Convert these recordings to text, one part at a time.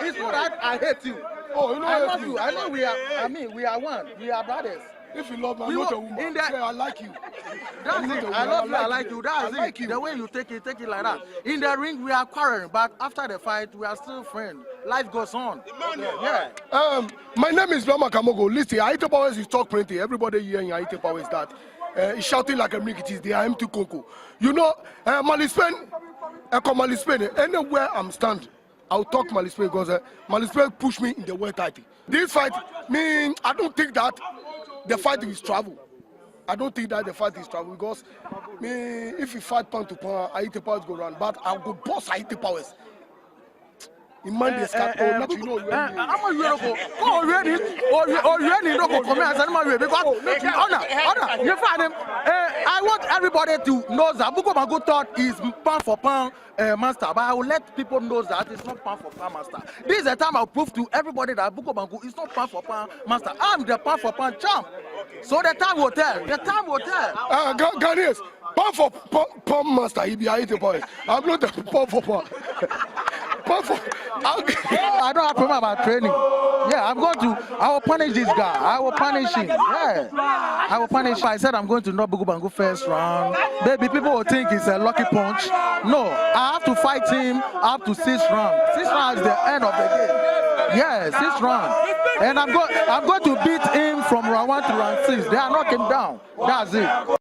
It's not that I hate you. Oh, you know I I love hate you. I know we are. I mean, we are one. We are brothers. If you love me, We I'm not were a woman. in that- Say I like you. That's I'm not it. a I woman. love you. I like like you. That's I like it. you. The way you take it like that. In the ring, we are quarreling, but after the fight, we are still friends. Life goes on. Yeah. My name is Loma Kamogo. Listen, Aite Powers is talk plenty. Everybody here in Aite Powers that is shouting like a milk. It is the IM2 Coco. You know, Malispen, Malispen, anywhere I'm standing, I'll talk Malispen because Malispen pushed me in the world title. This fight, I don't think that the fight is travel. I don't think that the fight is travel because if you fight pound to pound, Aite Powers go run, but I'll go boss Aite Powers. In Monday, not you know. I'm a Europe. Oh, really? Oh, really? No, come here. I'm a because honor. You find him. I want everybody to know that Buko Bangu thought is pound for pound master, but I will let people know that it's not pound for pound master. This is the time I'll prove to everybody that Buko Bangu is not pound for pound master. I'm the pound for pound champ. So the time will tell. The time will tell. Ghanaians, pound for pound master, he be Aite Powers. I'm not the pound for pound. I don't have problem about training. Yeah, I will punish this guy. I will punish him. Yeah. I will punish him. I said I'm going to knock Bugu Bangu first round. Maybe people will think it's a lucky punch. No, I have to fight him up to 6 rounds. 6 rounds is the end of the game. Yeah, 6 rounds. And I'm going to beat him from round 1 to round 6. They are knocking down. That's it.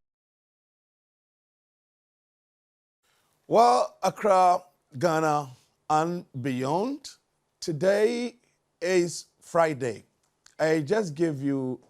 Well, Accra, Ghana, and beyond. Today is Friday. I just gave you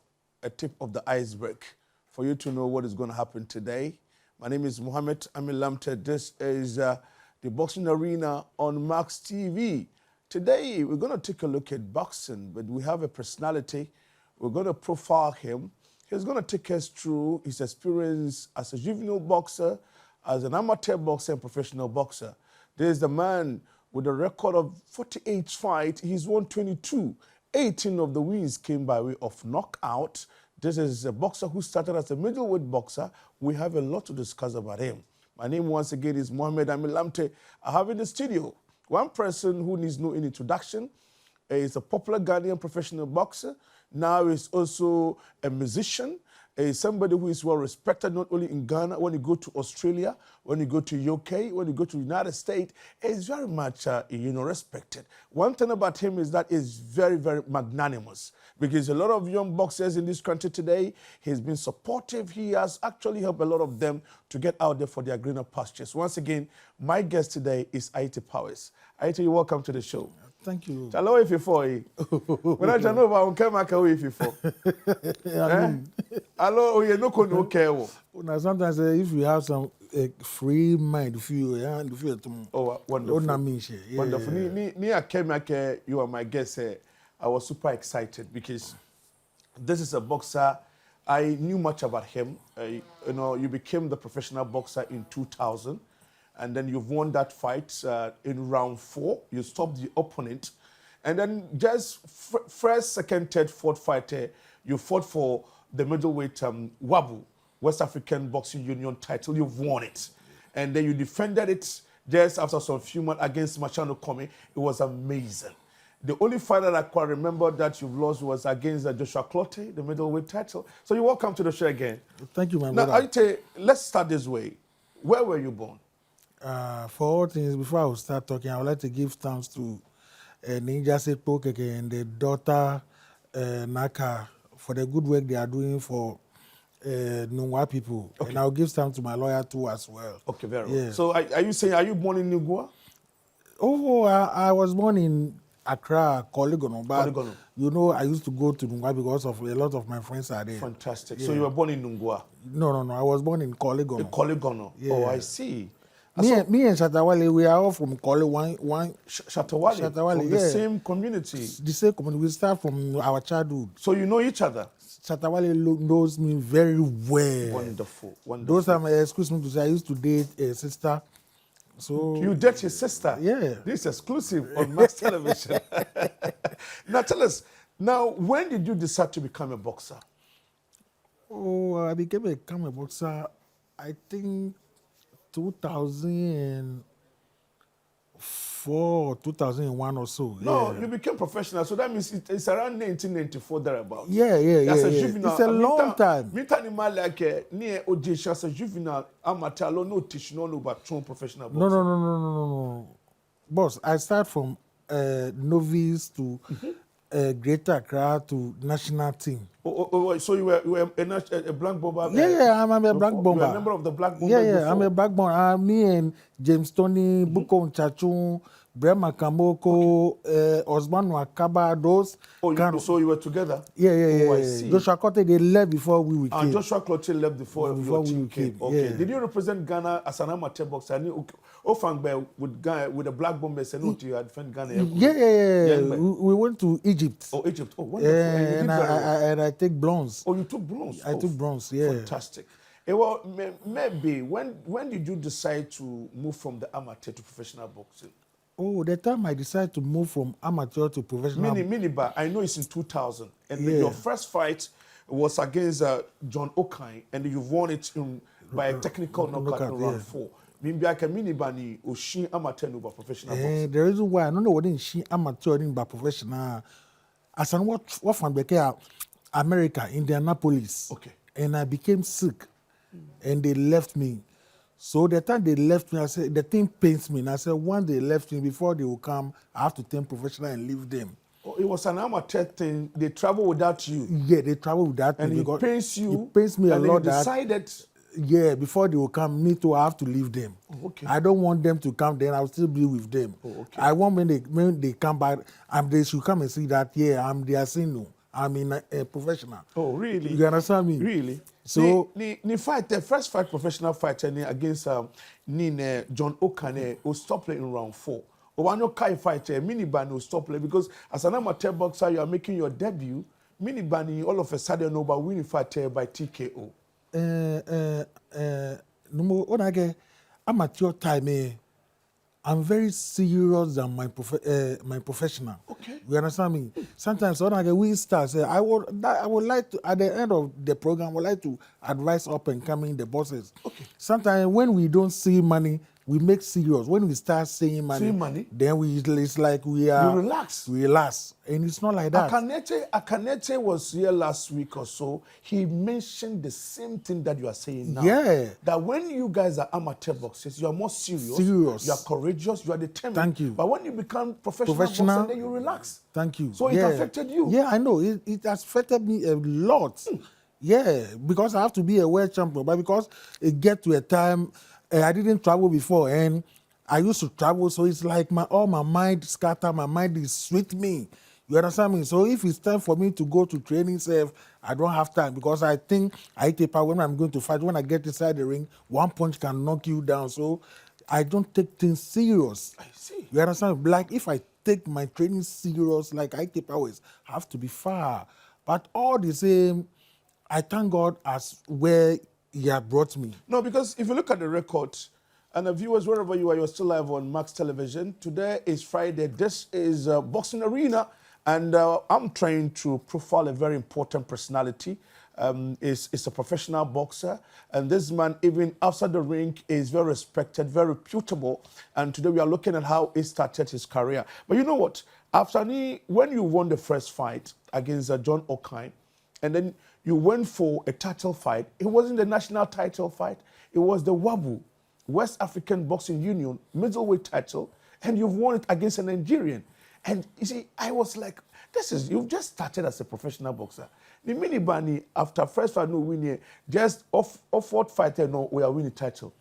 a tip of the iceberg for you to know what is going to happen today. My name is Mohammed Amil Lamte. This is the Boxing Arena on Max TV. Today, we're going to take a look at boxing, but we have a personality. We're going to profile him. He's going to take us through his experience as a juvenile boxer, as an amateur boxer and professional boxer. This is the man with a record of 48 fights. He's won 22. 18 of the wins came by way of knockout. This is a boxer who started as a middleweight boxer. We have a lot to discuss about him. My name once again is Mohammed Amil Lamte. I have in the studio one person who needs no introduction. He's a popular Ghanaian professional boxer. Now he's also a musician. Is somebody who is well respected not only in Ghana, when you go to Australia, when you go to UK, when you go to the United States, is very much respected. One thing about him is that he's very, very magnanimous because a lot of young boxers in this country today, he's been supportive. He has actually helped a lot of them to get out there for their greener pastures. Once again, my guest today is Aite Powers. Aite, you're welcome to the show. Thank you. Hello, if you for when I know about come back away if you for. Hello, you no can okay. Now sometimes if you have some free mind, feel oh wonderful. Yeah. Wonderful. Me I came back. You are my guest. I was super excited because this is a boxer. I knew much about him. You became the professional boxer in 2000. And then you've won that fight in round 4. You stopped the opponent. And then just first, second, third, fourth fight, you fought for the middleweight WABU, West African Boxing Union title. You've won it. And then you defended it just after some few months against Machano Komi. It was amazing. The only fight that I can remember that you've lost was against Joshua Clottey, the middleweight title. So you're welcome to the show again. Thank you, my brother. Now, Aite, let's start this way. Where were you born? For all things, before I will start talking, I would like to give thanks to Ninja Sekpokeke and the daughter Naka for the good work they are doing for Nungwa people. Okay. And I'll give thanks to my lawyer too as well. Okay, very well. So are you saying, are you born in Nungwa? Oh, I was born in Accra, Koligono, but you know, I used to go to Nungwa because of a lot of my friends are there. Fantastic. Yeah. So you were born in Nungwa? No. I was born in Koligono. In Koligono? Yeah. Oh, I see. Me and Shatawale, we are all from Kole, one Shatawale, yeah. The same community. The same community. We start from our childhood. So you know each other? Shatawale knows me very well. Wonderful. Those times, excuse me to say, I used to date a sister. So you date his sister? Yeah. This is exclusive on Max Television. Now tell us, when did you decide to become a boxer? Oh, I became a boxer, I think, 2004 2004 or 2001 or so. No, yeah. you became professional, so that means it's around 1994 thereabout. Yeah, yeah, As yeah, a yeah. juvenile, It's a long time. Me time like near Ojesh as a juvenile amateur, no teach no but true professional boxing. No. Boss, I start from novice to Greater Accra to national team. So you were a black bomber? Yeah, I'm a black bomber. You were a member of the black bomber Yeah, before? I'm a black bomber. Me and James Tony, Buko Nchachun, Brema Kamoko, Osman Wakaba, those. So you were together? Yeah. Oh, I see. Joshua Kote, they left before we came. Joshua Cloutier left before your team came. Okay. Yeah. Did you represent Ghana as an amateur boxer? Ofangbe with the black bombers and you had defend Ghana. Yeah. We went to Egypt. Oh, Egypt. Oh, wonderful. And I take bronze. Oh, you took bronze? I took bronze, yeah. Fantastic. Well, maybe, when did you decide to move from the amateur to professional boxing? Oh, the time I decided to move from amateur to professional. Minibar, I know it's in 2000. And Yeah. your first fight was against John Okine, and you've won it by a technical knockout in round 4. Maybe I can minibar ni Oshin amateur over professional boxing. The reason why I don't know what in she amateur in by professional. As I what from America, Indianapolis. Okay. And I became sick. And they left me. So the time they left me, I said, the thing pains me. And I said, once they left me, before they will come, I have to turn professional and leave them. Oh, it was an amateur thing. They travel without you. Yeah, they travel without me. And it because pains you. It pains me a and lot. You decided. Yeah, before they will come, me too, I have to leave them. Oh, okay. I don't want them to come, then I'll still be with them. Oh, okay. I want when they come back, they should come and see that, yeah, I'm their senior. I'm in a professional. Oh, really? You understand me? Really? So the first fight, professional fight against John Okane, will stop in round 4. When you can't fight, miniban will stop because as an amateur boxer, you are making your debut. Miniban, all of a sudden, over winning fight by TKO. Amateur time, I'm very serious than my professional. Okay. You understand me? Sometimes when I get we start, I would like to at the end of the program, I would like to advise up and coming the bosses. Okay. Sometimes when we don't see money, we make serious. When we start seeing money, then it's like we are. You relax. We relax, and it's not like that. Akanete was here last week or so. He mentioned the same thing that you are saying now. Yeah. That when you guys are amateur boxers, you are more serious. Serious. You are courageous. You are determined. Thank you. But when you become professional boxer, then you relax. Thank you. So it affected you. Yeah, I know. It has affected me a lot. Yeah, because I have to be a world champion. But because it get to a time. I didn't travel before, and I used to travel, so it's like all my mind scatter, my mind is with me. You understand me? So if it's time for me to go to training, I don't have time because I think I take power when I'm going to fight. When I get inside the ring, one punch can knock you down. So I don't take things serious. I see. You understand? Like if I take my training serious, like I take powers, I have to be far. But all the same, I thank God as where He had brought me. No, because if you look at the record, and the viewers, wherever you are, you're still live on Max Television. Today is Friday. This is Boxing Arena, and I'm trying to profile a very important personality. Is a professional boxer, and this man, even outside the ring, is very respected, very reputable. And today we are looking at how he started his career. But you know what? When you won the first fight against John Okine, and then you went for a title fight. It wasn't the national title fight. It was the WABU, West African Boxing Union, middleweight title, and you've won it against a Nigerian. And you see, I was like, you've just started as a professional boxer. The minibani, after first fight, no winning, just off what fighter, no, we are winning title.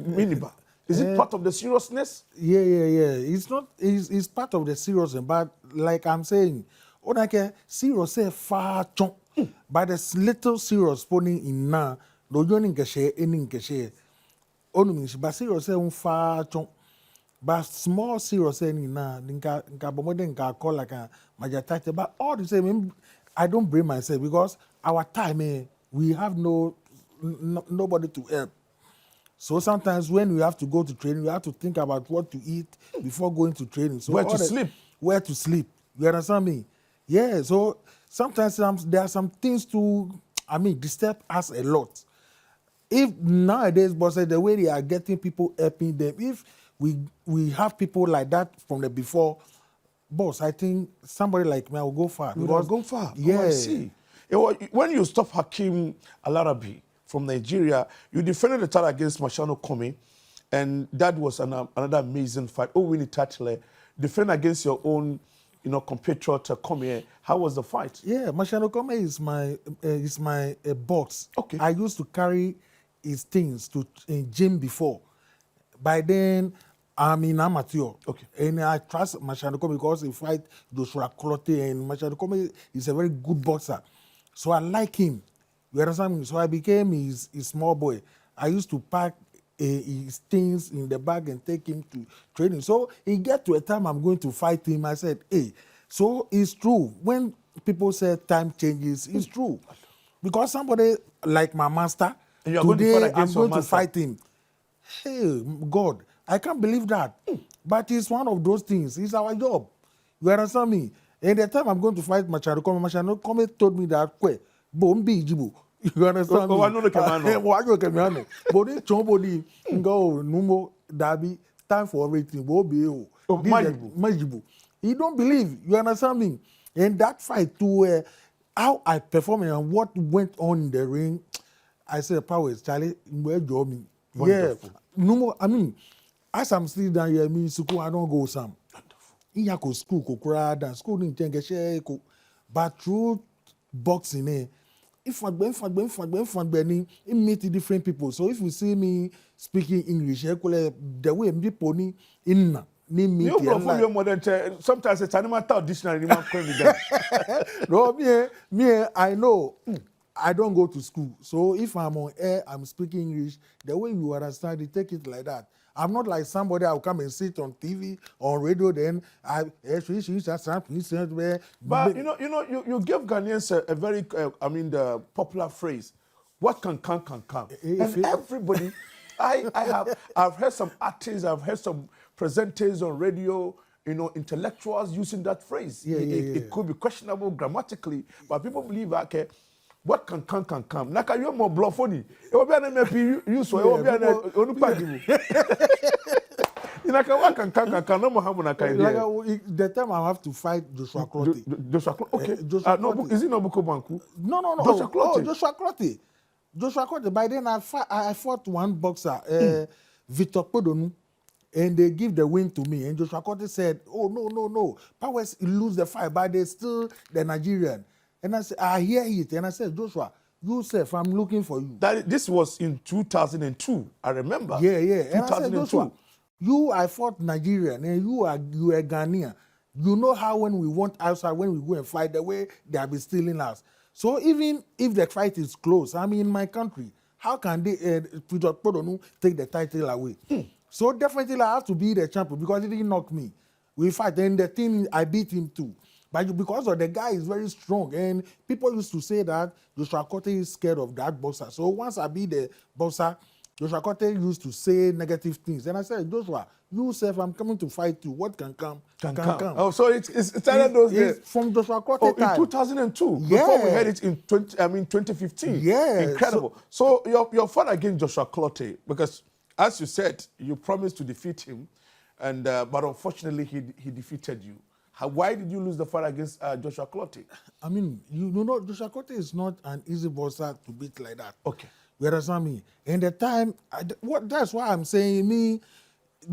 Minibar. Is it part of the seriousness? Yeah. It's not, it's part of the seriousness, but like I'm saying, serious say far chunk. But there's little serious pony in na no joining cashier any cashier. Only but serious say far chunk. But small serious any na ninka bomoden ka call like a major. But all the same, I don't blame myself because our time we have nobody to help. So sometimes when we have to go to training, we have to think about what to eat before going to training. So where to sleep. You understand me? Yeah, so sometimes there are some things disturb us a lot. If nowadays, boss, the way they are getting people helping them, if we have people like that from the before. Boss, I think somebody like me, I will go far. You would have gone far. Yeah. Oh, I see. When you stop Hakim Alarabi from Nigeria, you defended the title against Machano Kome, and that was another amazing fight. Oh, winning title. Defend against your own, compatriot Kome. How was the fight? Yeah, Machano Kome is my boss. Okay. I used to carry his things to in gym before. By then, I'm in amateur. Okay. And I trust Machano Kome because he fight Joshua Clottey, and Machano Kome is a very good boxer. So I like him. You understand me? So I became his small boy. I used to pack his things in the bag and take him to training. So he get to a time I'm going to fight him. I said, hey, so it's true. When people say time changes, it's true. Because somebody like my master, And you are going to fight today I'm against your going to master. fight him. Hey, God, I can't believe that. But it's one of those things. It's our job. You understand me? And the time I'm going to fight Machano Kome told me that, Bombi Jibu. You understand me? I know the Kemano. I know the Kemano. But it's somebody go, Numo, Dabi, time for everything. Majibu. He don't believe. You understand me? And that fight too, how I performed and what went on in the ring, I said, Powers, Charlie, where do me? Wonderful. Yeah. No more, I mean, as I'm still down here, me, school, I don't go some. Wonderful. School, school didn't get share, but through boxing, if I meet different people. So if you see me speaking English, the way people need in You from your mother, sometimes it's animal talk dictionary. No, me, I know. I don't go to school. So if I'm on air, I'm speaking English, the way you understand it, take it like that. I'm not like somebody I'll come and sit on TV, on radio, then But you give Ghanaians a very, the popular phrase, what can come, can come. And everybody, I've heard some artists, I've heard some presenters on radio, intellectuals using that phrase. It could be questionable grammatically, but people believe, okay, what can come, can come. Naka you more bluff funny. It will be an MP use or it will be an Onupagi. What can come, no more harm on a kind of. The time I have to fight Joshua Clottey. Joshua Clottey, okay. Joshua Is it Nobuko Banku? No. Joshua Clottey. Joshua Clottey. Joshua Clottey. By then I fought one boxer, Victor Podonu, and they give the win to me. And Joshua Clottey said, "Oh no, Powers lose the fight, but they still the Nigerian." And I said, I hear it, and I said, Joshua, Yourself, I'm looking for you. This was in 2002. I remember. Yeah. And I said, 2002. Joshua, I fought Nigerian, and you are Ghanaian. You know how when we want outside, when we go and fight, the way they have been stealing us. So even if the fight is close, I'm in my country. How can they take the title away? So definitely I have to be the champion because he didn't knock me. We fight, and the thing I beat him too. But because of the guy is very strong, and people used to say that Joshua Clottey is scared of that boxer. So once I beat the boxer, Joshua Clottey used to say negative things. And I said, Joshua, you self, I'm coming to fight you. What can come? Can come. Oh, so it's those days. From Joshua Clottey in 2002. Before we had it in 2015. Yeah. Incredible. So your fight against Joshua Clottey, because as you said, you promised to defeat him, and but unfortunately he defeated you. Why did you lose the fight against Joshua Clottey? I mean, you know, Joshua Clottey is not an easy boxer to beat like that. Okay. You understand me? And the time, that's why I'm saying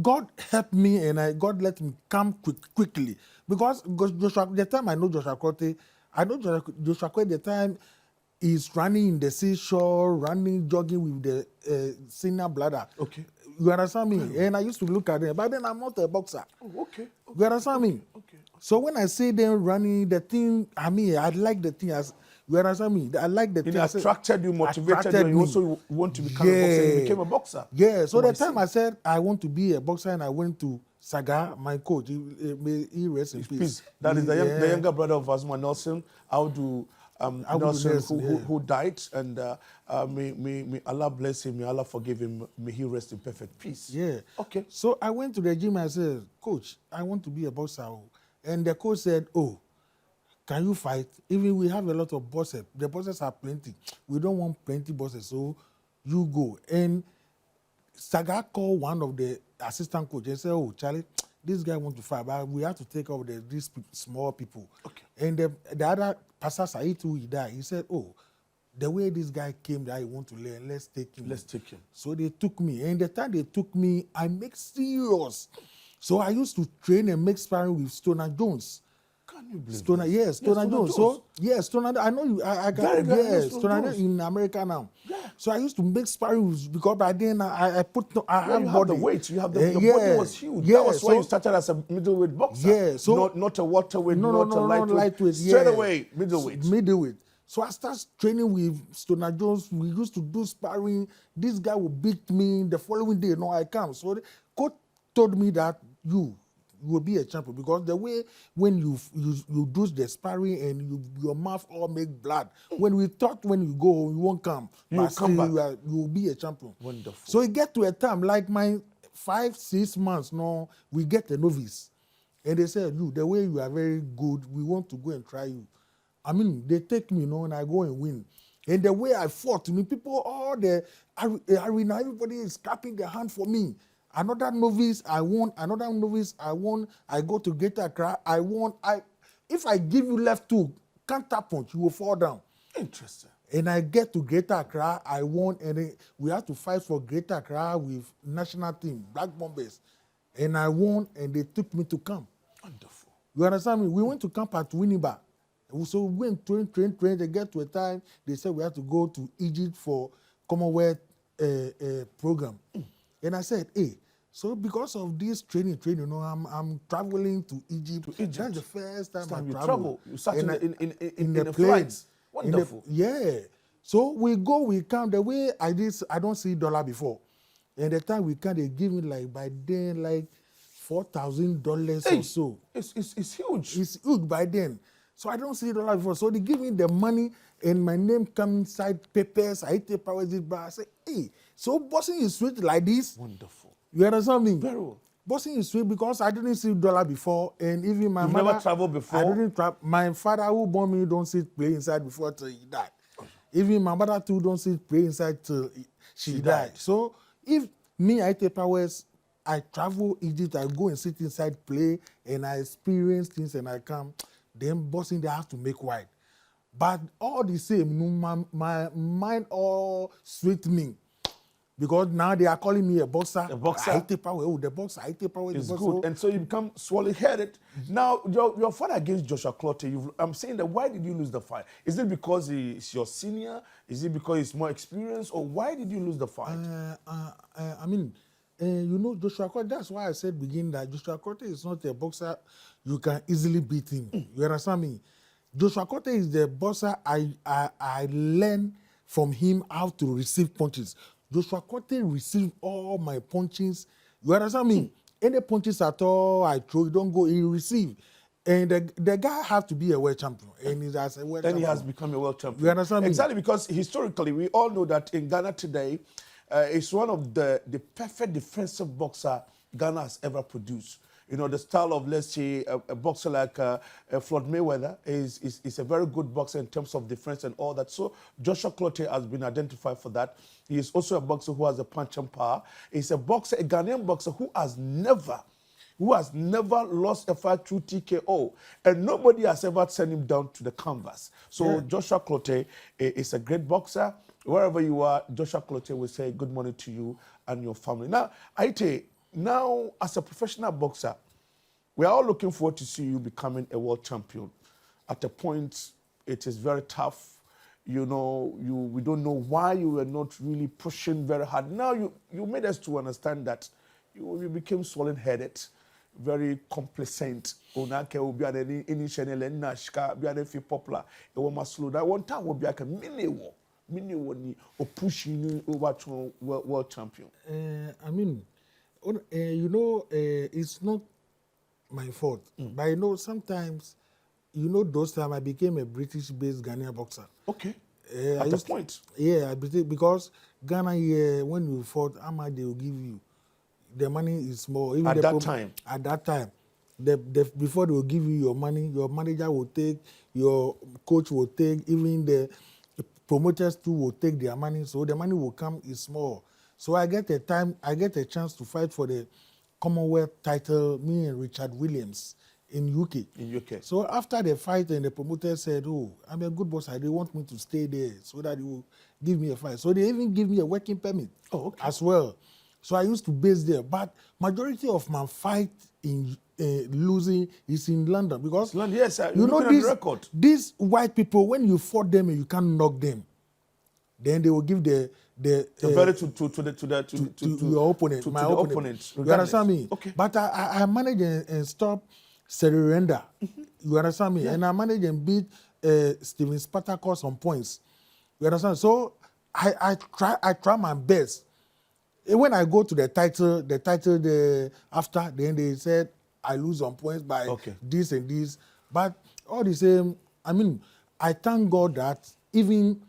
God helped me and God let me come quickly. Because Joshua, the time I know Joshua Clottey, Joshua Clottey, the time he's running in the seashore, jogging with the senior bladder. Okay. You understand me? And I used to look at them, but then I'm not a boxer. Oh, okay. You understand me? Okay. So when I see them running, the thing, I like the thing as, you understand me? I like the thing. It attracted you, motivated you, and you also want to become a boxer. You became a boxer. Yeah, so the time I said I want to be a boxer and I went to Saga, my coach, he rest in peace. That is the younger brother of Azuma Nelson, Audu Nelson, who died, and may Allah bless him, may Allah forgive him, may he rest in perfect peace. Yeah. Okay. So I went to the gym and I said, Coach, I want to be a boxer. And the coach said, oh, can you fight? Even we have a lot of bosses. The bosses are plenty. We don't want plenty bosses, so you go. And Saga called one of the assistant coaches and said, "Oh, Charlie, this guy wants to fight, but we have to take off these small people." Okay. And the other Pastor Saitu, he died. He said, "Oh, the way this guy came that he want to learn, let's take him." Let's take him. So they took me. And the time they took me, I make serious. So I used to train and make sparring with Stoner Jones. Can you believe Stoner, this? yes, Stoner Stoner Jones. Jones. So yes, Stoner. I know you. I got Very, very yes, Stoner Stoner Jones. in America now. Yeah. So I used to make sparring with, because by then I put I Well, have you body. have the weight. You have the your yeah, body was huge. Yeah, That was why so- you started as a middleweight boxer. Yeah, so- not a welterweight, No, not no, a no, not lightweight. Straight yeah. away, middleweight. Middleweight. So I started training with Stoner Jones. We used to do sparring. This guy would beat me the following day. No, I come. So the coach told me that you will be a champion, because the way when you do the sparring and your mouth all make blood. When we thought when you go home, you won't come. You But come still back. you will be a champion. Wonderful. So it get to a time like my 5-6 months now, we get a novice. And they said, "You, the way you are very good, we want to go and try you." I mean, they take me, and I go and win. And the way I fought, people, all the arena, everybody is clapping their hand for me. Another novice, I won. Another novice, I won. I go to Greater Accra, I won. If I give you left hook, counter punch, you will fall down. Interesting. And I get to Greater Accra, I won, and then we have to fight for Greater Accra with national team, Black Bombers. And I won, and they took me to camp. Wonderful. You understand me? We went to camp at Winneba. So we went train. They get to a time, they said we have to go to Egypt for Commonwealth program. And I said, hey, so because of this training, I'm traveling to Egypt. Egypt. That's the first time I You travel. travel. You start And in the the plane. flights. Wonderful. Yeah. So we go, we come. The way I don't see dollar before. And the time we come, they give me by then $4,000 Hey, or so. It's huge. It's huge by then. So I don't see dollar before. So they give me the money and my name come inside papers. I take powers it back. I say, hey, so boxing is sweet like this? Wonderful. You understand me? Very well. Boxing is sweet because I didn't see dollar before, and even my You've mother. never traveled before? I didn't travel. My father who born me don't see play inside before till he died. Even my mother too don't see play inside till she died. So if me, I take powers, I travel Egypt, I go and sit inside play, and I experience things, and I come. Then boxing they have to make wide. But all the same, my mind all sweet me. Because now they are calling me a boxer. A boxer? I take power. Oh, the boxer. I take power. It's the good. boxer. And so you become swollen-headed. Now, your fight against Joshua Clottey, I'm saying that why did you lose the fight? Is it because he's your senior? Is it because he's more experienced? Or why did you lose the fight? Joshua Clottey, that's why I said begin that Joshua Clottey is not a boxer you can easily beat him. You understand me? Joshua Clottey is the boxer I learned from him how to receive punches. Joshua Clottey received all my punches. You understand me? Any punches at all I throw, you don't go, he receive. And the guy has to be a world champion. And he's as a world Then champion. he has become a world champion. You understand me? Exactly, because historically, we all know that in Ghana today, it's one of the perfect defensive boxer Ghana has ever produced. You know, the style of, let's say, a boxer like Floyd Mayweather is a very good boxer in terms of defense and all that. So Joshua Clottey has been identified for that. He is also a boxer who has a punch and power. He's a boxer, a Ghanaian boxer who has never lost a fight through TKO. And nobody has ever sent him down to the canvas. So Joshua Clottey is a great boxer. Wherever you are, Joshua Clottey will say good morning to you and your family. Now, Aite, now as a professional boxer, we are all looking forward to see you becoming a world champion. At a point, it is very tough. You know, we don't know why you were not really pushing very hard. Now you made us to understand that you became swollen-headed, very complacent. Onake will be any channel and nashka be an popular. It was slow. That one time will be like a mini war or pushing over to world champion. It's not my fault. But sometimes, those times I became a British-based Ghanaian boxer. Okay. At the point. Because Ghana here, when you fought, how much they will give you? The money is small. Even At that time. At that time. Before they will give you your money, your manager will take, your coach will take, even the promoters too will take their money. So the money will come is small. So I get a chance to fight for the Commonwealth title, me and Richard Williams in UK. In UK. So after the fight, and the promoter said, "Oh, I'm a good boxer. They want me to stay there so that you will give me a fight." So they even give me a working permit as well. So I used to base there, but majority of my fight in losing is in London because London, yes, sir. you know Looking at the record. these white people, when you fought them and you can't knock them, then they will give the verdict to your opponent, to my the opponent. opponent, You understand me? Okay. But I managed and stop surrender. You understand me? Yeah. And I managed and beat Steven Spartacus on points. You understand? So I try my best. And when I go to the title after, then they said I lose on points by this and this. But all the same, I mean, I thank God that even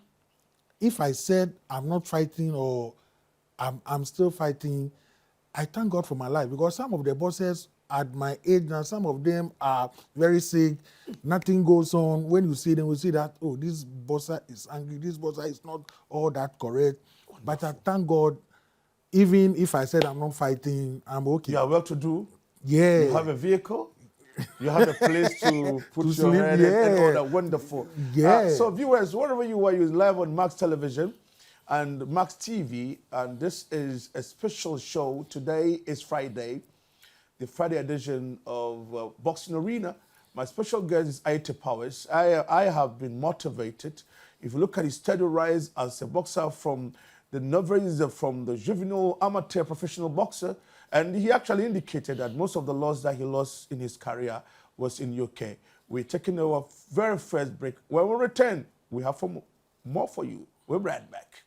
if I said I'm not fighting or I'm still fighting, I thank God for my life because some of the bosses at my age now, some of them are very sick, nothing goes on. When you see them, you see that, oh, this bosser is angry, this bosser is not all that correct. Wonderful. But I thank God, even if I said I'm not fighting, I'm okay. You are well to do. Yeah. You have a vehicle. You have a place to put your head in and all that. Wonderful. Yeah. So viewers, wherever you are, you're live on Max Television and Max TV, and this is a special show. Today is Friday, the Friday edition of Boxing Arena. My special guest is Ayitey Powers. I have been motivated. If you look at his steady rise as a boxer from the novice, from the juvenile amateur professional boxer, and he actually indicated that most of the loss that he lost in his career was in UK. We're taking our very first break. When we return, we have more for you. We'll be right back.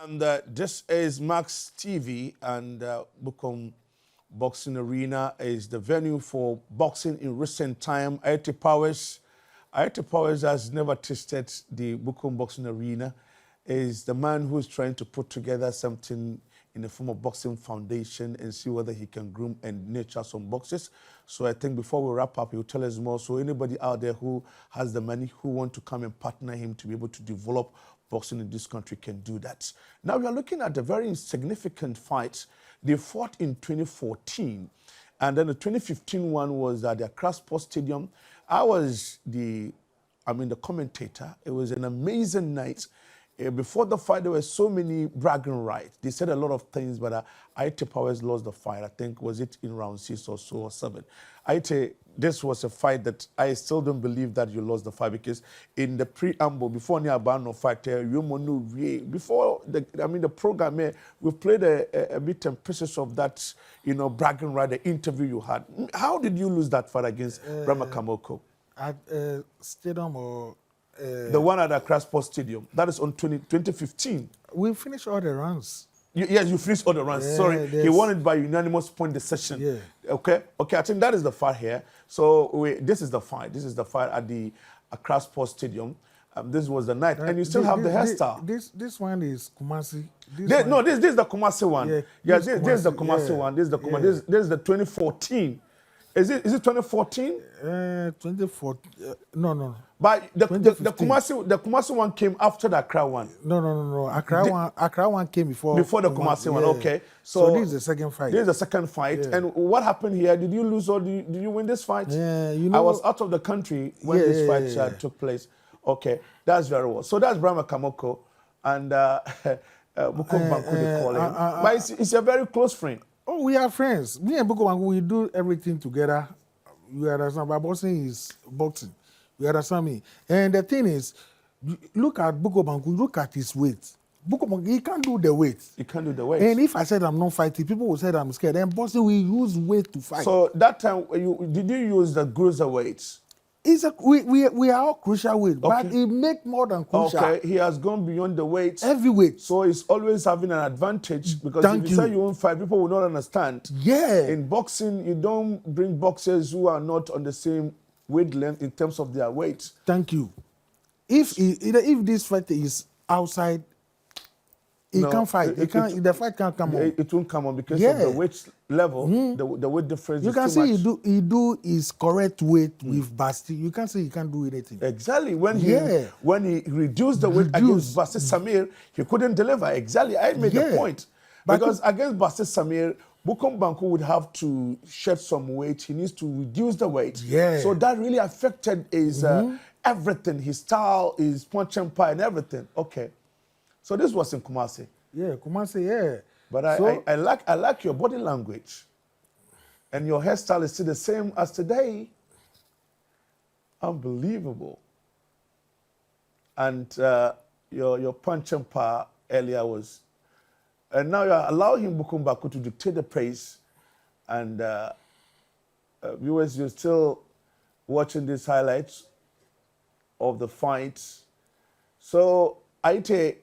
And this is Max TV, and Bukom Boxing Arena is the venue for boxing in recent time. Ayitey Powers has never tasted the Bukom Boxing Arena. Is the man who is trying to put together something in the form of boxing foundation and see whether he can groom and nurture some boxers. So I think before we wrap up, he'll tell us more. So anybody out there who has the money, who want to come and partner him to be able to develop boxing in this country can do that. Now we are looking at a very significant fight. They fought in 2014, and then the 2015 one was at the Accra Sports Stadium. I was the commentator. It was an amazing night. Before the fight, there were so many bragging rights. They said a lot of things, but Aite Powers lost the fight. I think, was it in round 6 or so or 7? Aite, this was a fight that I still don't believe that you lost the fight, because in the preamble, before Niabano fight, before the program, we played a bit and pieces of that, bragging right, the interview you had. How did you lose that fight against Brahma Kamoko? At stadium or... the one at Accra Sports Stadium. That is on 2015. We finished all the rounds. Yes, you finished all the rounds. Yeah, Sorry, he won it by unanimous point decision. Yeah. Okay. I think that is the fight here. So this is the fight. This is the fight at the Accra Sports Stadium. This was the night, and you still have the hairstyle. This one is Kumasi. This is the Kumasi one. Yeah, this is the Kumasi one. This is the Kumasi. This is the 2014. Is it 2014? 2014. No. But the Kumasi one came after the Accra one. No. Accra one came before. Before the Kumasi one, okay. So this is the second fight. This is the second fight. Yeah. And what happened here? Did you lose or did you win this fight? Yeah, I was out of the country when this fight took place. Okay, that's very well. So that's Brahma Kamoko and Bukom Banku, they call him. But it's a very close friend. Oh, we are friends. Me and Bukom Banku, we do everything together. You understand? But boxing is boxing. You understand me? And the thing is, look at Bukom Banku, look at his weight. Bukom Banku, he can't do the weight. He can't do the weight. And if I said I'm not fighting, people will say I'm scared. And boxing, we use weight to fight. So that time, did you use the cruiserweight? We are all crucial weight, but he make more than crucial. Okay, he has gone beyond the weight. Heavyweight. So he's always having an advantage, because if you say you won't fight, people will not understand. Yeah. In boxing, you don't bring boxers who are not on the same wavelength in terms of their weight. Thank you. If this fight is outside, he can't fight. The fight can't come on. It won't come on because of the weight level, the weight difference. You is can too see much. he do his correct weight with Basti. You can't say he can't do anything. Exactly. When he reduced the weight against Basti Samir, he couldn't deliver. Exactly. I made the point. Because against Basti Samir, Bukom Banku would have to shed some weight. He needs to reduce the weight. Yeah. So that really affected his everything, his style, his punch and pie and everything. Okay. So this was in Kumasi. Yeah, Kumasi, yeah. But I like your body language. And your hairstyle is still the same as today. Unbelievable. And your punch and power earlier was... And now you're allowing him, Bukom Banku, to dictate the pace. And viewers, you're still watching these highlights of the fights. So, Aite,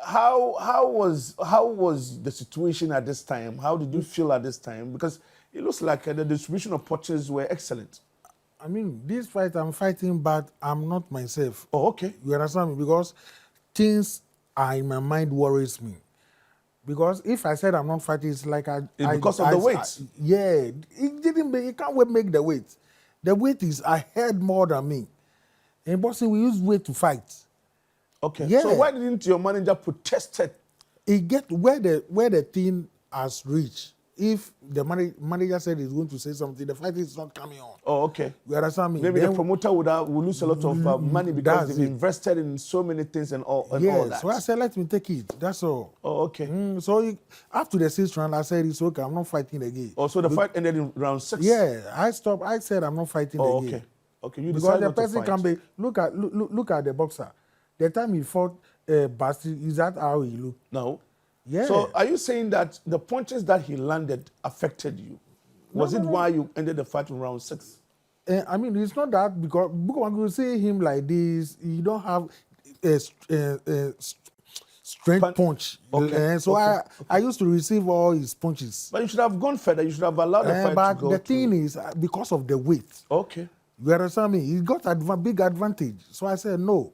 how was the situation at this time? How did you feel at this time? Because it looks like the distribution of punches were excellent. I mean, this fight I'm fighting, but I'm not myself. Oh, okay. You understand me? Because things are in my mind worries me. Because if I said I'm not fighting, it's like because of the weight. It can't make the weight. The weight is ahead more than me. In boxing, we use weight to fight. Okay. Yeah. So why didn't your manager protest it? It get where the thing has reached. If the manager said he's going to say something, the fight is not coming on. Oh, okay. You understand me? Maybe the promoter would lose a lot of money because they've invested in so many things and all that. So I said, let me take it. That's all. Oh, okay. So after the 6th round, I said, it's okay. I'm not fighting again. Oh, so the fight ended in round 6? Yeah, I stopped. I said, I'm not fighting again. Okay. Okay, you because decided the not to person fight. can be look at the boxer. The time he fought Basti, is that how he looked? No. Yeah. So are you saying that the punches that he landed affected you? Was it why you ended the fight in round 6? I mean, it's not that, because when you see him like this, you don't have a strength punch. Okay. So I used to receive all his punches. But you should have gone further. You should have allowed the fight but to go the thing is, because of the weight. Okay. You understand me? He got a big advantage. So I said, no.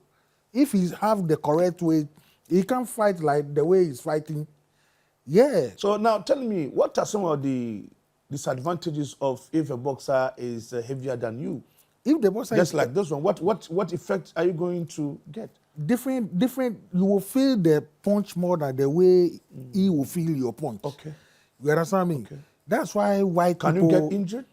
If he have the correct weight, he can't fight like the way he's fighting. Yeah. So now tell me, what are some of the disadvantages of if a boxer is heavier than you? If the boxer just like this one, what effect are you going to get? different. You will feel the punch more than the way he will feel your punch. Okay. You understand me? Okay. That's why white Can people. you get injured?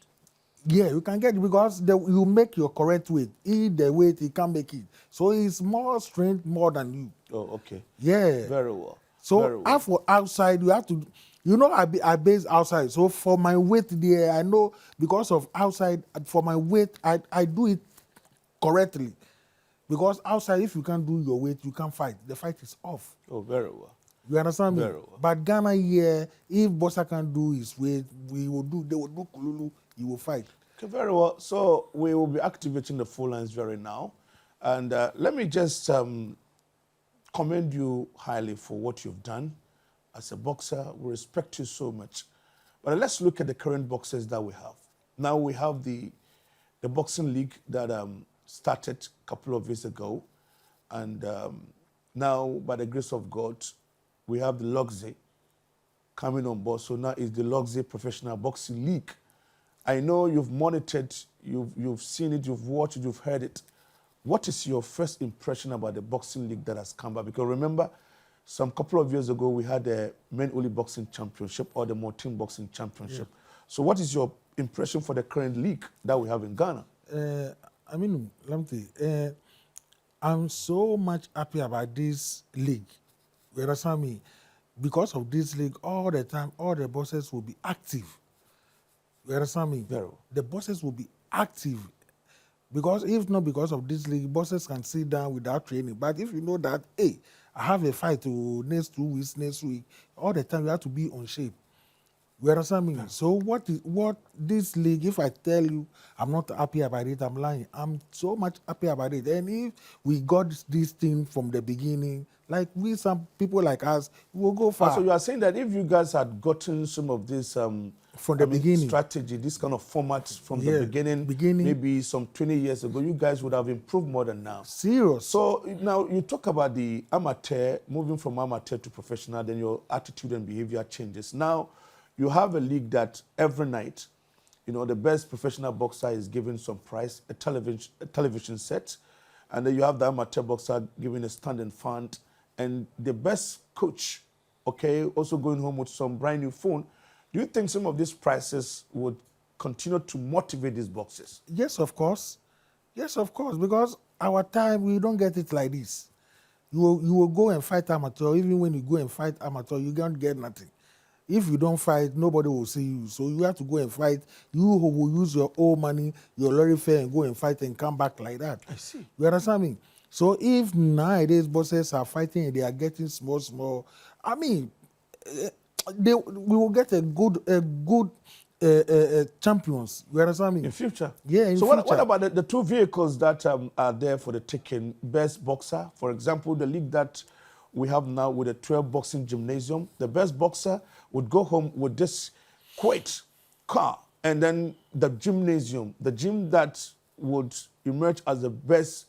Yeah, you can get it because you make your correct weight. He the weight he can't make it, so he's more strength more than you. Oh, okay. Yeah. Very well. So Very well. for outside, you have to, you know, I base outside. So for my weight there, I know because of outside, for my weight, I do it correctly. Because outside, if you can't do your weight, you can't fight. The fight is off. Oh, very well. You understand me? Very well. But Ghana here, if Bossa can do his weight, they will do Kululu, he will fight. Okay, very well. So we will be activating the phone lines very now. And let me just commend you highly for what you've done as a boxer. We respect you so much. But let's look at the current boxers that we have. Now we have the boxing league that started a couple of years ago. And now, by the grace of God, we have the Luxy coming on board. So now it's the Luxy Professional Boxing League. I know you've monitored, you've seen it, you've watched it, you've heard it. What is your first impression about the boxing league that has come back? Because remember, some couple of years ago, we had the Men Only Boxing Championship or the Mountain Boxing Championship. Yeah. So what is your impression for the current league that we have in Ghana? I mean, Lamte, I'm so much happy about this league. You understand me? Because of this league, all the time, all the bosses will be active. You understand me? Very well. The bosses will be active. Because if not because of this league, bosses can sit down without training. But if you know that, hey, I have a fight to next 2 weeks, next week, all the time you have to be on shape. You understand me? Yeah. So what this league, if I tell you I'm not happy about it, I'm lying. I'm so much happy about it. And if we got this thing from the beginning, like some people like us, we will go far. So you are saying that if you guys had gotten some of this from the beginning strategy, this kind of format from the beginning, maybe some 20 years ago, you guys would have improved more than now. Serious. So now you talk about the amateur, moving from amateur to professional, then your attitude and behavior changes. Now, you have a league that every night, you know, the best professional boxer is given some prize, a television set, and then you have the amateur boxer giving a standing fund, and the best coach, okay, also going home with some brand new phone. Do you think some of these prices would continue to motivate these boxers? Yes, of course. Yes, of course, because our time, we don't get it like this. You will go and fight amateur. Even when you go and fight amateur, you don't get nothing. If you don't fight, nobody will see you. So you have to go and fight. You will use your own money, your lorry fare, and go and fight and come back like that. I see. You understand me? So if nowadays bosses are fighting and they are getting small, I mean, we will get a good champions. You understand me? In future? Yeah, in so future. What about the two vehicles that are there for the taking? Best boxer, for example, the league that we have now with a 12 boxing gymnasium, the best boxer would go home with this Kuwait car, and then the gymnasium, the gym that would emerge as the best,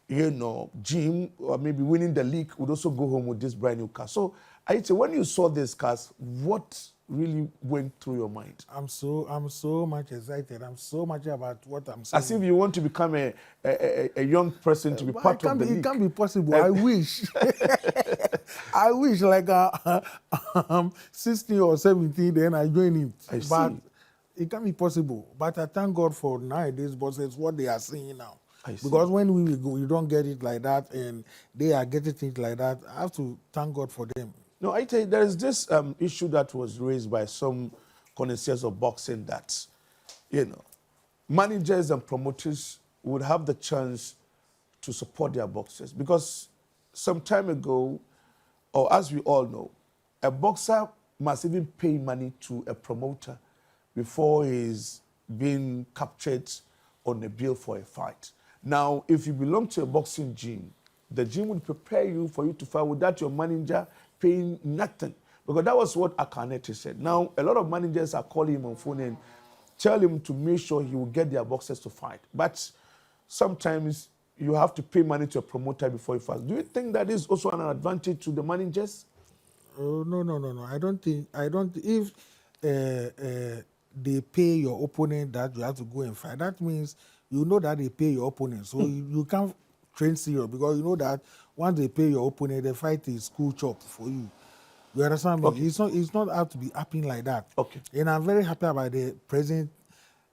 you know, gym, or maybe winning the league, would also go home with this brand new car. So, Aite, when you saw these cars, what really went through your mind? I'm so much excited. I'm so much about what I'm saying. As if you want to become a young person to be part of the league. It can't be possible. I wish. I wish like 16 or 17, then I join it. I see. But it can't be possible. But I thank God for nowadays bosses, what they are seeing now. I see. Because when we go, you don't get it like that, and they are getting things like that. I have to thank God for them. No, I tell you, there is this issue that was raised by some connoisseurs of boxing that, you know, managers and promoters would have the chance to support their boxers. Because some time ago, or as we all know, a boxer must even pay money to a promoter before he's being captured on a bill for a fight. Now, if you belong to a boxing gym, the gym would prepare you for you to fight without your manager paying nothing. Because that was what Akanete said. Now, a lot of managers are calling him on phone and tell him to make sure he will get their boxers to fight. But sometimes you have to pay money to a promoter before you fight. Do you think that is also an advantage to the managers? No. I don't think. If they pay your opponent that you have to go and fight, that means you know that they pay your opponent. So you can't train serious because you know that once they pay your opponent, the fight is school chop for you. You understand me? Okay. It's not have to be happening like that. Okay. And I'm very happy about the president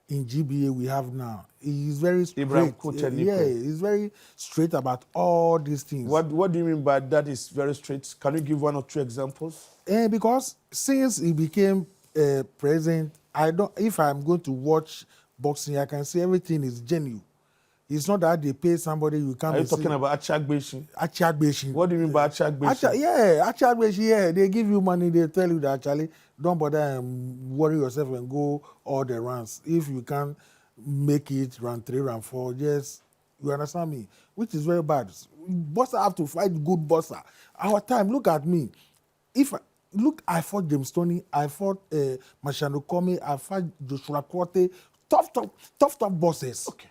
in GBA we have now. He's very straight. Ibrahim Kute Yeah, Nipe. he's very straight about all these things. What do you mean by that is very straight? Can you give one or two examples? Because since he became president, if I'm going to watch boxing, I can see everything is genuine. It's not that they pay somebody you come. Are you talking about Achagbeshi? Achagbeshi. What do you mean by Achagbeshi? Achagbeshi, yeah. They give you money, they tell you that actually don't bother and worry yourself and go all the rounds. If you can make it round 3, round 4, just, you understand me? Which is very bad. Boxer have to fight good boxer. Our time, look at me. I fought James Toney, I fought Machado Kome, I fought Joshua Quote, tough bosses. Okay.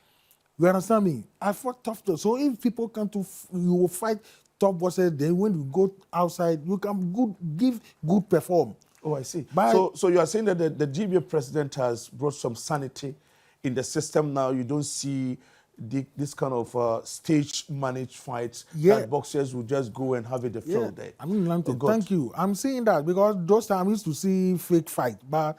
You understand me? I fought tough. So if people come you will fight top bosses. Then when you go outside, you can give good perform. Oh, I see. By, so you are saying that the GBA president has brought some sanity in the system now. You don't see this kind of stage managed fights that boxers will just go and have it the field day. I mean, thank you. I'm saying that because those times I used to see fake fight, but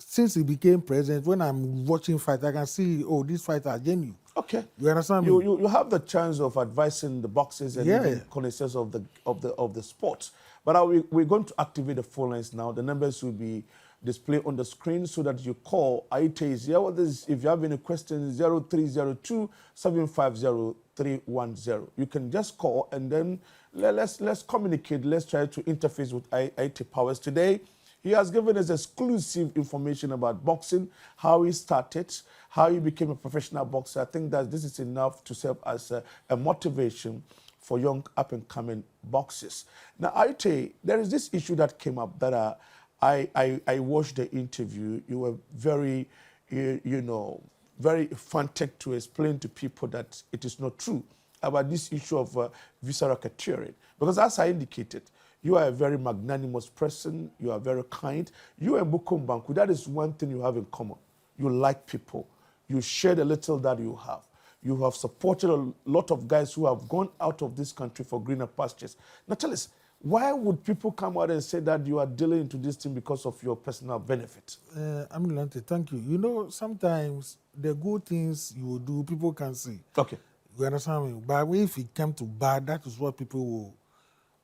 since he became president, when I'm watching fight, I can see, this fights are genuine. Okay. You understand me? You have the chance of advising the boxers and even connoisseurs of the sport. But we're going to activate the phone lines now. The numbers will be displayed on the screen so that you call. Aite is here with us. If you have any questions, 0302 750 310. You can just call and then let's communicate. Let's try to interface with Aite Powers today. He has given us exclusive information about boxing, how he started, how he became a professional boxer. I think that this is enough to serve as a motivation for young up-and-coming boxers. Now, Aite, there is this issue that came up that I watched the interview. You were very, very frantic to explain to people that it is not true about this issue of visa racketeering. Because as I indicated, you are a very magnanimous person. You are very kind. You and Bukom Banku, that is one thing you have in common. You like people. You share the little that you have. You have supported a lot of guys who have gone out of this country for greener pastures. Now tell us, why would people come out and say that you are dealing into this thing because of your personal benefit? Amilante, thank you. You know, sometimes the good things you will do, people can see. Okay. You understand me? But if it comes to bad, that is what people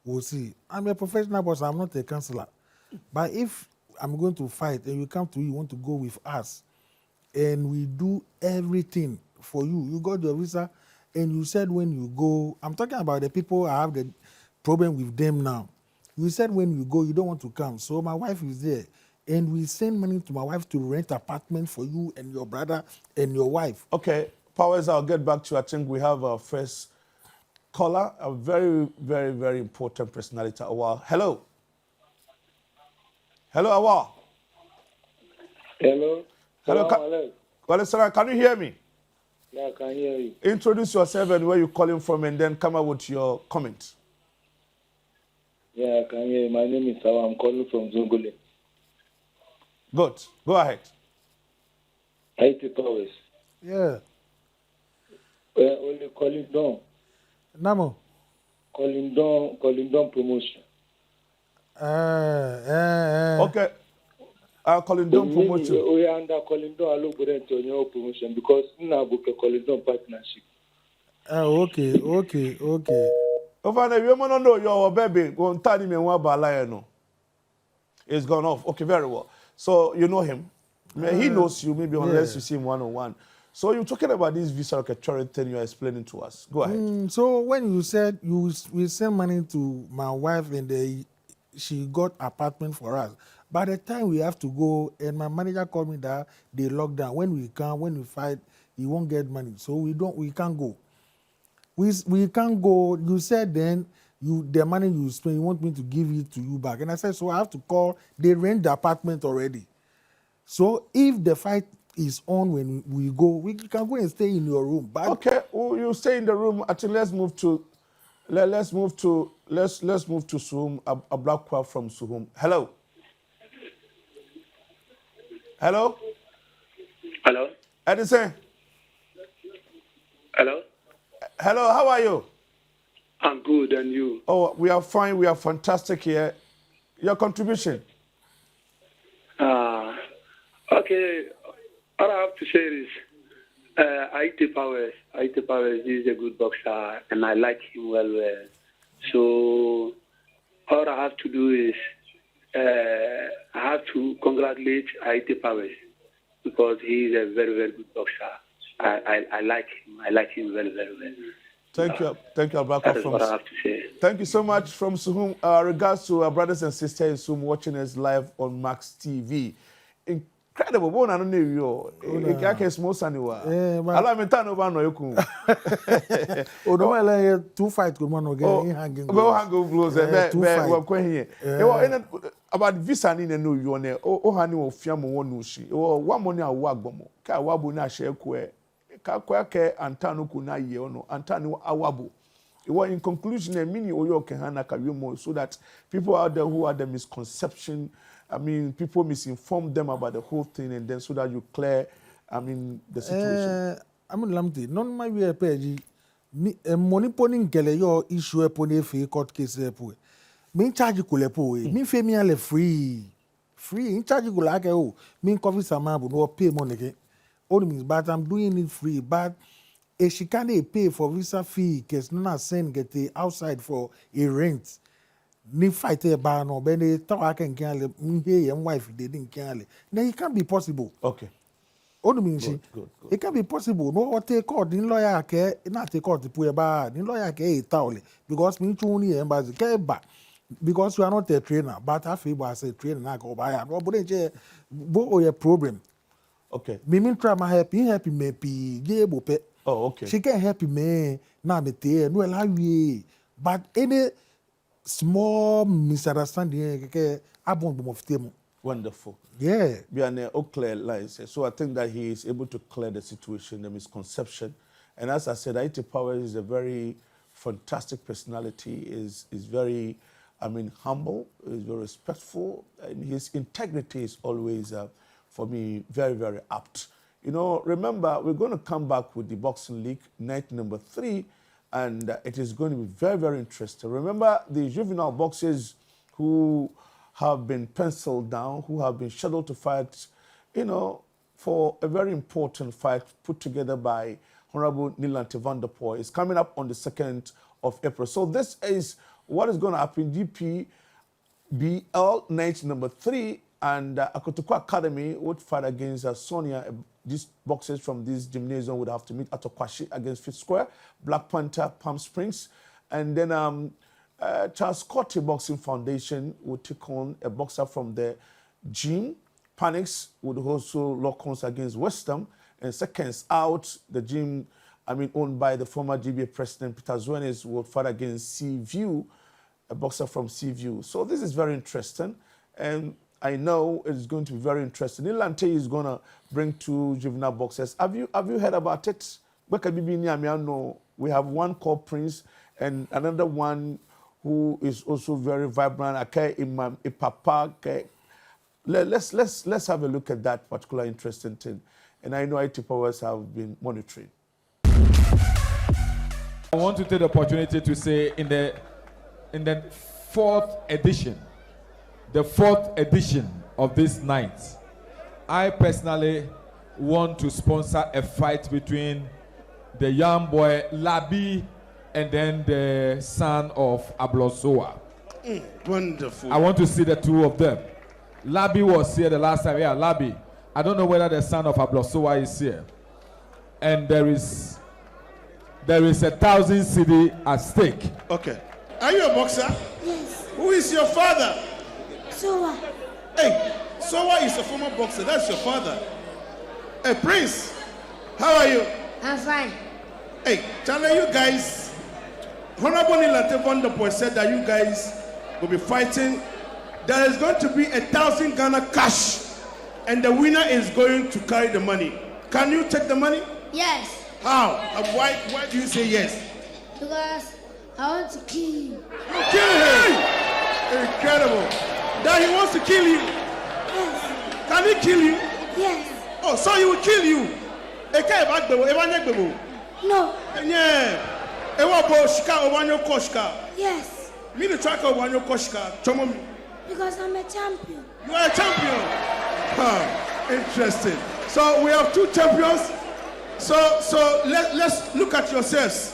will see. I'm a professional boss, I'm not a counselor. But if I'm going to fight and you come to you want to go with us, and we do everything for you, you got your visa, and you said when you go, I'm talking about the people I have the problem with them now. You said when you go, you don't want to come. So my wife is there, and we send money to my wife to rent apartment for you and your brother and your wife. Okay, Powers, I'll get back to you. I think we have our first caller, a very, very, very important personality. Awa. Hello. Hello, Awa. Hello. Hello. Can you hear me? Yeah, I can hear you. Introduce yourself and where you're calling from, and then come up with your comment. Yeah, I can hear you. My name is Sawa. I'm calling from Zongole. Good. Go ahead. Aite Powers. Yeah. Only calling down. Namo. Calling down promotion. Okay. Calling down promotion. We are under calling down. I look to your promotion because now book a calling down partnership. Okay. Over you want to know your baby. Go and tell me what about it's gone off. Okay, very well. So you know him. He knows you, maybe unless you see him one-on-one. So you're talking about this visa racketeering thing you're explaining to us. Go ahead. So when you said we send money to my wife and she got apartment for us. By the time we have to go, and my manager called me that they locked down. When we fight, he won't get money. So we can't go. We can't go. You said then the money you spend, you want me to give it to you back. And I said, so I have to call. They rent the apartment already. So if the fight is on when we go, we can go and stay in your room. But okay, well, you stay in the room. Actually, let's move to Suhum, a black crowd from Suhum. Hello. Hello. Edison. Hello. Hello, how are you? I'm good, and you? Oh, we are fine. We are fantastic here. Your contribution? Okay. All I have to say is, IT Powers is a good boxer, and I like him well. So all I have to do is, I have to congratulate IT Powers because he is a very, very good boxer. I like him. I like him very, very well. Thank you, Abaka. That is what I have to say. Thank you so much from Suhum. Regards to our brothers and sisters in Suhum watching us live on Max TV. Incredible. Bon, I don't know you. I can't small saniwa. Allow me turn over no you. Oh, no, I 2 fight good man again. Hanging. Go hang blows. Two About visa ni no you on there. Oh, honey, oh, fiamu one nushi. Oh, one money a wagbomo. Ka wabu na share kwe. Ka kwake antanu kuna ye ono. Antanu awabu. In conclusion, a mini oyo kehana kawimo so that people out there who had the misconception, I mean, people misinform them about the whole thing, and then so that you clear, I mean, the situation. I mean, Lamte, non my way pay. Money poning gele yo issue upon a court case. Me charge you kulepo. Me fe me ale free. In charge you like oh. Me coffee samabu no pay money. Only means, but I'm doing it free. But if she can't pay for visa fee, cause not send get the outside for a rent. Ni fight a bar no, but they talk I can carry me and wife they didn't carry. Now it can't be possible. Okay. Only means Good. it can be possible. No what take court in lawyer care, not take court to put a bar, in lawyer care towel. Because me only embassy care back. Because you are not a trainer, but I feel as a trainer, I go by. But a problem. Okay. Me try my happy me be pet. Oh, okay. She can help me now me there no allow we. But any small misunderstanding Wonderful. Yeah. Biane clear lines. So I think that he is able to clear the situation, the misconception. And as I said, IT Power is a very fantastic personality, is very, I mean, humble, is very respectful, and his integrity is always, for me, very, very apt. You know, remember, we're going to come back with the Boxing League, night number 3, and it is going to be very, very interesting. Remember, the juvenile boxers who have been penciled down, who have been scheduled to fight, you know, for a very important fight put together by Honorable Nilante van der Poel, is coming up on the 2nd of April. So this is what is going to happen. GPBL night number 3, and Akotoko Academy would fight against Sonia. These boxers from this gymnasium would have to meet Atokwashi against Fifth Square, Black Panther, Palm Springs, and then Charles Scotty Boxing Foundation would take on a boxer from the gym. Panics would also lock horns against West Ham, and seconds out, the gym, owned by the former GBA president Peter Zuenes, would fight against Seaview, a boxer from Seaview. So this is very interesting, and I know it's going to be very interesting. Nilante is going to bring 2 juvenile boxers. Have you heard about it? We have one called Prince and another one who is also very vibrant. Let's have a look at that particular interesting thing. And I know IT Powers have been monitoring. I want to take the opportunity to say in the 4th edition, the 4th edition of this night, I personally want to sponsor a fight between the young boy Labi and then the son of Ablosoa. Wonderful. I want to see the 2 of them. Labi was here the last time. Yeah, Labi. I don't know whether the son of Ablosoa is here. And there is 1,000 cedi at stake. Okay. Are you a boxer? Yes. Who is your father? Soa. Hey, Soa is a former boxer. That's your father. Hey, Prince, how are you? I'm fine. Hey, Chana, you guys, Honorable Nilante van der Poel said that you guys will be fighting. There is going to be 1,000 Ghana cash, and the winner is going to carry the money. Can you take the money? Yes. How? Why do you say yes? Because I want to kill you. Kill him! Incredible. That he wants to kill you. Yes. Can he kill you? Yes. Oh, so he will kill you. No. Yeah. Ewa bo shika owanyo koshka. Yes, Me the track owanyo koshka. Chomo. because I'm a champion. You are a champion. Huh. Interesting. So we have 2 champions. So let's look at yourselves.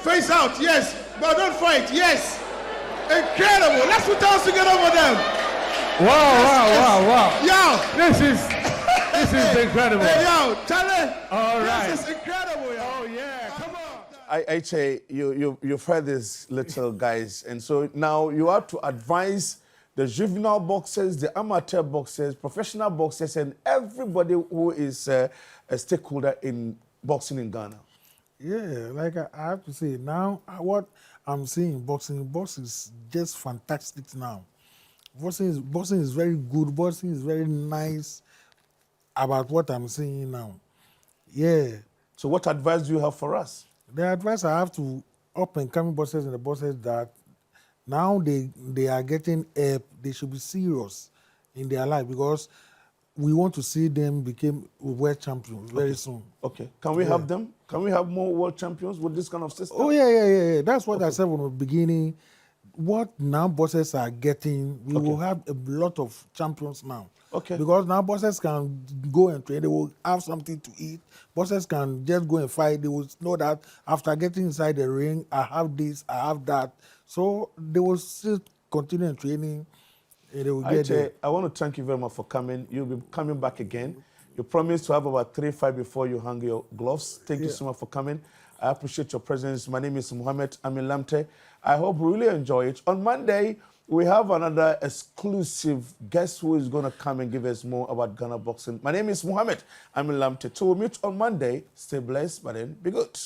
Face out, yes, but don't fight, yes. Incredible. Let's put our hands together for them. Wow. Yo, This is incredible. hey, yo, Charlie. All right. This is incredible, yo. Oh yeah, come on. I say you've heard these little guys, and so now you have to advise the juvenile boxers, the amateur boxers, professional boxers, and everybody who is a stakeholder in boxing in Ghana. Yeah, like I have to say now, what I'm seeing in boxing is just fantastic now. Boxing is very good. Boxing is very nice about what I'm seeing now. Yeah, So what advice do you have for us? the advice I have to up and coming boxers and the boxers that now they are getting help. They should be serious in their life because we want to see them become world champions very soon. Okay, can we have them? Can we have more world champions with this kind of system? Oh yeah. That's what I said from the beginning. What now bosses are getting, we will have a lot of champions now. Okay. Because now bosses can go and train, they will have something to eat. Bosses can just go and fight. They will know that after getting inside the ring, I have this, I have that. So they will still continue training. And they will get there. I want to thank you very much for coming. You'll be coming back again. You promised to have about 3 fights before you hang your gloves. Thank you so much for coming. I appreciate your presence. My name is Muhammad Amin Lamte. I hope you really enjoy it. On Monday, we have another exclusive guest who is going to come and give us more about Ghana boxing. My name is Muhammad Amin Lamte. So we'll meet on Monday. Stay blessed, but then be good.